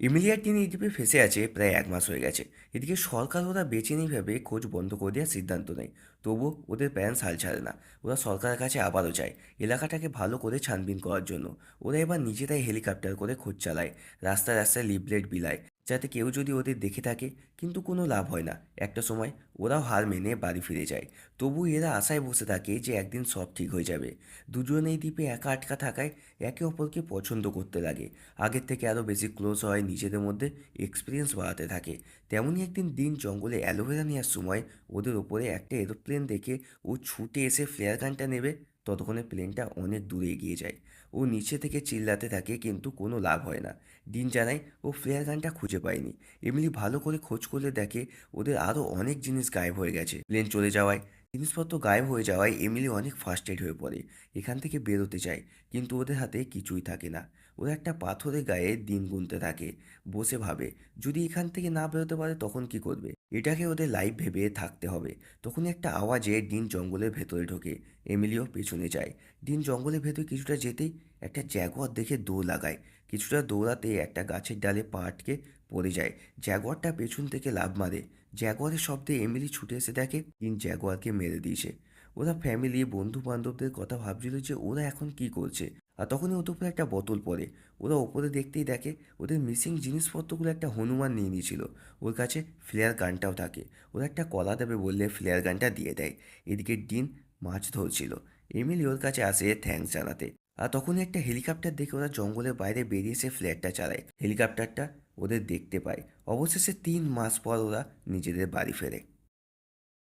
এমিলিয়ার tin এই দ্বীপে ফেঁসে আছে প্রায় 1 মাস হয়ে গেছে। এদিকে সরকার ওরা বেঁচে নেই ভেবে খোঁজ বন্ধ করে দেওয়ার সিদ্ধান্ত নেয়। তবুও ওদের প্যারেন্টস হাল ছাড়ে না। ওরা সরকারের কাছে আবারও চায় এলাকাটাকে ভালো করে ছানবিন করার জন্য। ওরা এবার নিজেরাই হেলিকপ্টার করে খোঁজ চালায়, রাস্তায় রাস্তায় লিফলেট বিলায় যাতে কেউ যদি ওদের দেখে থাকে। কিন্তু কোনো লাভ হয় না। একটা সময় ওরাও হার মেনে বাড়ি ফিরে যায়। তবু এরা আশায় বসে থাকে যে একদিন সব ঠিক হয়ে যাবে। দুজন এই দ্বীপে একা আটকা থাকায় একে অপরকে পছন্দ করতে লাগে। আগের থেকে আরও বেশি ক্লোজ হয়, নিজেদের মধ্যে এক্সপিরিয়েন্স বাড়াতে থাকে। তেমনই একদিন দিন জঙ্গলে অ্যালোভেরা নেওয়ার সময় ওদের ওপরে একটা এরোপ্লেন দেখে ও ছুটে এসে ফ্লেয়ার গানটা নেবে। ততক্ষণে প্লেনটা অনেক দূরে এগিয়ে যায়। ও নিচে থেকে চিল্লাতে থাকে কিন্তু কোনো লাভ হয় না। ডিন জানায় ও ফ্লেয়ার গানটা খুঁজে পায়নি। এমনি ভালো করে খোঁজ করলে দেখে ওদের আরও অনেক জিনিস গায়েব হয়ে গেছে। প্লেন চলে যাওয়ায়, জিনিসপত্র গায়েব হয়ে যাওয়ায় এমিলি অনেক ফার্স্টেড হয়ে পড়ে। এখান থেকে বেরোতে চায় কিন্তু ওদের হাতে কিছুই থাকে না। ওরা একটা পাথরের গায়ে দিন গুনতে থাকে। বসে ভাবে যদি এখান থেকে না বেরোতে পারে তখন কি করবে। এটাকে ওদের লাইফ ভেবে থাকতে হবে। তখনই একটা আওয়াজে ডিন জঙ্গলের ভেতরে ঢোকে। এমিলিও পেছনে যায়। ডিন জঙ্গলের ভেতরে কিছুটা যেতেই একটা জ্যাগুয়ার দেখে দৌড় লাগায়। কিছুটা দৌড়াতে একটা গাছের ডালে পা আটকে পড়ে যায়। জ্যাগুয়ারটা পেছন থেকে লাফ মারে। জ্যাগুয়ারের শব্দে এমিলি ছুটে এসে দেখে ডিন জ্যাগুয়ারকে মেরে দিয়েছে। ওরা ফ্যামিলি বন্ধু বান্ধবদের কথা ভাবছিল যে ওরা এখন কি করছে। আর তখনই ওদের উপরে একটা বোতল পড়ে। ওরা ওপরে দেখতেই দেখে ওদের মিসিং জিনিসপত্রগুলো একটা হনুমান নিয়ে নিয়েছিল। ওর কাছে ফ্লেয়ার গানটাও থাকে। ওরা একটা কলা দেবে বললে ফ্লেয়ার গানটা দিয়ে দেয়। এদিকে ডিন মাছ ধরছিল। এমিলি ওর কাছে আসে থ্যাঙ্কস জানাতে। আর তখনই একটা হেলিকপ্টার দেখে ওরা জঙ্গলের বাইরে বেরিয়ে এসে ফ্ল্যাটটা চালায়। হেলিকপ্টারটা ওদের দেখতে পায়। অবশেষে 3 মাস পর ওরা নিজেদের বাড়ি ফেরে।